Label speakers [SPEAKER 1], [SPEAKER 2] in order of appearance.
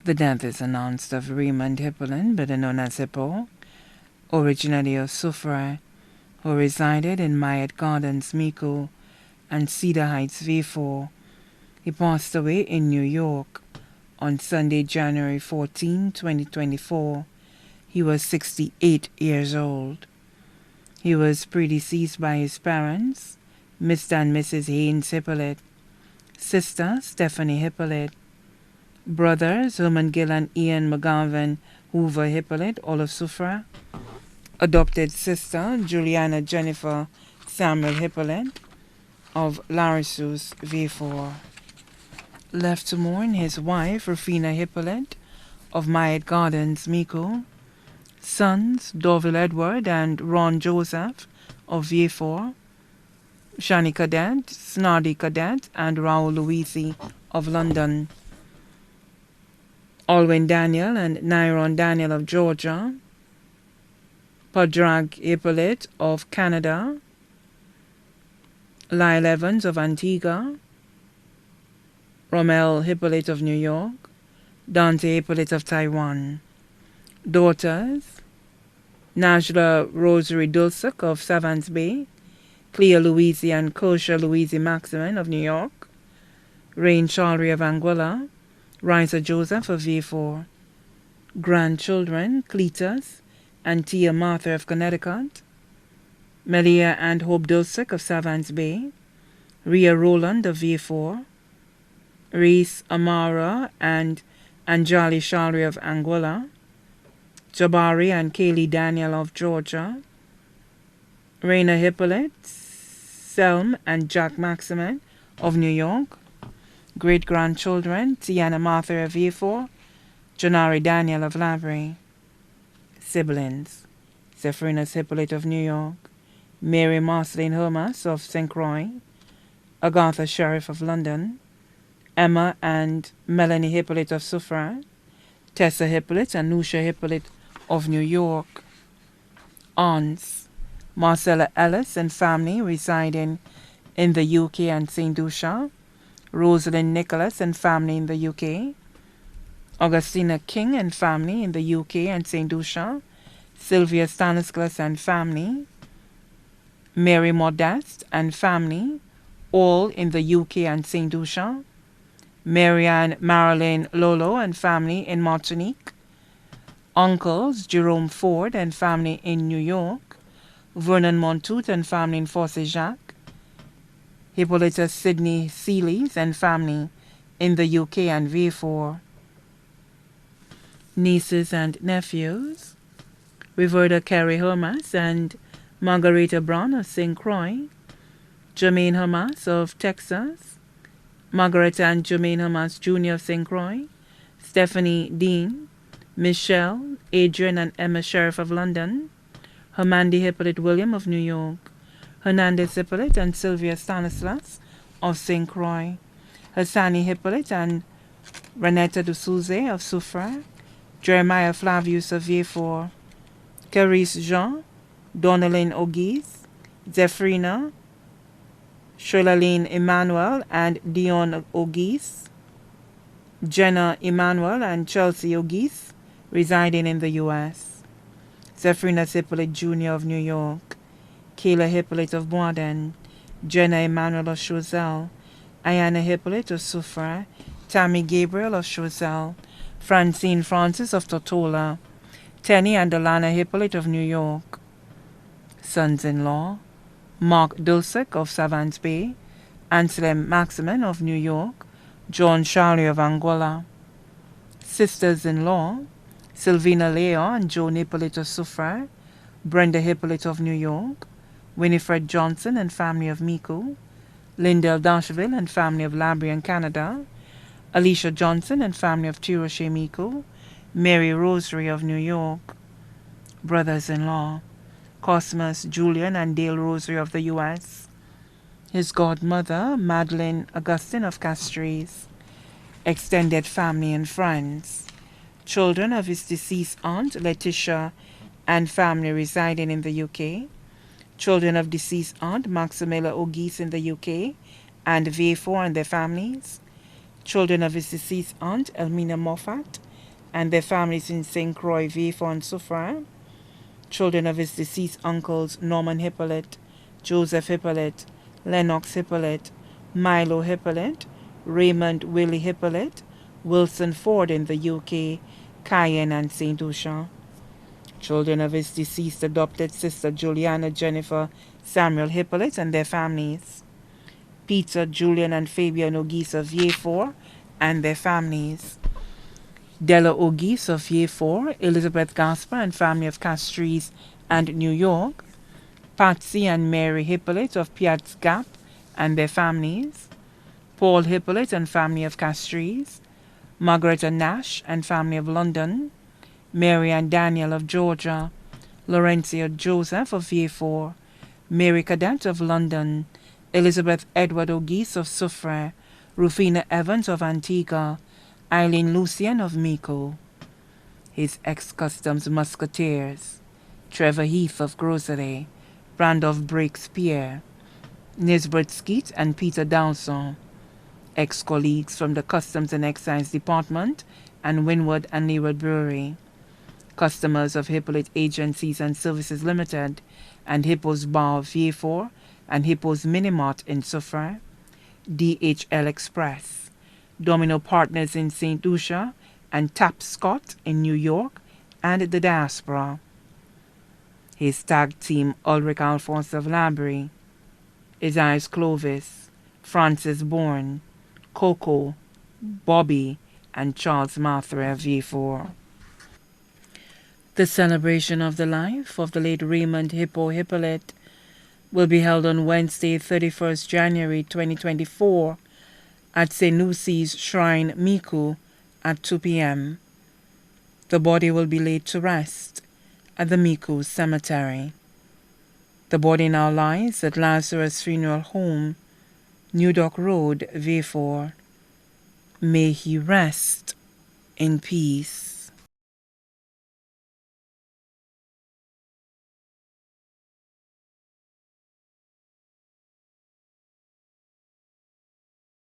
[SPEAKER 1] The death is announced of Raymond Hippolyte, better known as Hippo, originally of Soufrière, who resided in Mayette Gardens, Mico, and Cedar Heights, V4. He passed away in New York on Sunday, January 14, 2024. He was 68 years old. He was predeceased by his parents, Mr. and Mrs. Haynes Hippolyte, sister Stephanie Hippolyte, brothers Herman Gill and Ian McGavin Hoover Hippolyte, all of Soufrière, adopted sister Juliana Jennifer Samuel Hippolyte of Larissus, V4. Left to mourn his wife Rufina Hippolyte of Mayette Gardens, Mico, sons Dorville Edward and Ron Joseph of V4, Shani Cadet, Snardy Cadet, and Raoul Louisi of London, Alwyn Daniel and Nyron Daniel of Georgia, Padraig Hippolyte of Canada, Lyle Evans of Antigua, Rommel Hippolyte of New York, Dante Hippolyte of Taiwan. Daughters, Najla Rosary Dulcich of Savans Bay, Clea Louise and Kosha Louise Maximin of New York, Rain Charlery of Anguilla, Risa Joseph of V4. Grandchildren, Cletus and Tia Martha of Connecticut, Melia and Hope Dulcich of Savans Bay, Rhea Roland of V4, Reese Amara and Anjali Charlery of Anguilla, Jabari and Kaylee Daniel of Georgia, Raina Hippolyte, Selm and Jack Maximin of New York. Great-grandchildren, Tiana Martha of V4, Janari Daniel of Lavery. Siblings, Zephrinus Hippolyte of New York, Mary Marceline Hermas of St. Croix, Agatha Sheriff of London, Emma and Melanie Hippolyte of Soufrière, Tessa Hippolyte and Lucia Hippolyte of New York. Aunts, Marcella Ellis and family residing in the UK and St. Lucia, Rosalind Nicholas and family in the UK, Augustina King and family in the UK and St. Lucia, Sylvia Stanislas and family, Mary Modeste and family, all in the UK and St. Lucia, Marianne Marilyn Lolo and family in Martinique, uncles Jerome Ford and family in New York, Vernon Montoute and family in Force Jacques, Hippolyta Sidney Seelys and family in the UK and V4. Nieces and nephews, Riverda Carey Hermas and Margareta Brown of St. Croix, Jermaine Hermas of Texas, Margareta and Jermaine Hermas Jr. of St. Croix, Stephanie Dean, Michelle, Adrian and Emma Sheriff of London, Hermandy Hippolyte William of New York, Hernandez Hippolyte and Sylvia Stanislas of St. Croix, Hassani Hippolyte and Renetta de Souze of Soufrière, Jeremiah Flavius of V4, Carice Jean, Donnaline Auguste, Zephrina, Shirlaline Emmanuel and Dion Auguste, Jenna Emmanuel and Chelsea Auguste, residing in the U.S., Zephrina Hippolyte Jr. of New York, Kayla Hippolyte of Boisden, Jenna Emmanuel of Choiseul, Ayana Hippolyte of Soufrière, Tammy Gabriel of Choiseul, Francine Francis of Tortola, Tenny and Alana Hippolyte of New York. Sons-in-law, Mark Dulcich of Savans Bay, Anselm Maximin of New York, John Charlie of Anguilla. Sisters-in-law, Sylvina Leo and Joan Hippolyte of Soufrière, Brenda Hippolyte of New York, Winifred Johnson and family of Mico, Lindell Dashville and family of Labrian, Canada, Alicia Johnson and family of Tiroche, Mico, Mary Rosary of New York. Brothers-in-law, Cosmas Julian and Dale Rosary of the U.S., his godmother, Madeline Augustine of Castries. Extended family and friends, children of his deceased aunt, Letitia, and family residing in the UK, children of deceased aunt, Maximilla Auguste in the UK, and V4 and their families, children of his deceased aunt, Elmina Moffat, and their families in St. Croix, Vieux-Fort, and Soufrière. Children of his deceased uncles Norman Hippolyte, Joseph Hippolyte, Lennox Hippolyte, Milo Hippolyte, Raymond Willie Hippolyte, Wilson Ford in the UK, Cayenne and St. Lucia. Children of his deceased adopted sister Juliana Jennifer Samuel Hippolyte and their families. Peter, Julian, and Fabian Auguste of Vieux-Fort and their families. Della Auguste of Vieux-Fort, Elizabeth Gasper and family of Castries and New York. Patsy and Mary Hippolyte of Piat's Gap and their families. Paul Hippolyte and family of Castries. Margaret and Nash and family of London. Mary and Daniel of Georgia. Laurentia Joseph of Vieux-Fort. Mary Cadet of London. Elizabeth Edward Auguste of Soufrière. Rufina Evans of Antigua. Eileen Lucien of Miko. His ex-customs musketeers. Trevor Heath of Groseray. Randolph Breakspeare. Nisbet Skeet and Peter Dowson. Ex-colleagues from the Customs and Excise Department and Windward and Leeward Brewery. Customers of Hippolyte Agencies and Services Limited and Hippo's Bar of Vieux-Fort and Hippo's Minimart in Soufrière. DHL Express. Domino Partners in St. Lucia and Tap Scott in New York and the diaspora. His tag team Ulrich Alphonse of Labrie, Isaias Clovis, Francis Bourne, Coco, Bobby, and Charles Martha of Vieux-Fort. The celebration of the life of the late Raymond Hippolyte will be held on Wednesday, 31st January 2024 at St. Lucy's Shrine, Miku, at 2 p.m. The body will be laid to rest at the Miku Cemetery. The body now lies at Lazarus Funeral Home, New Dock Road, Vieux-Fort. May he rest in peace.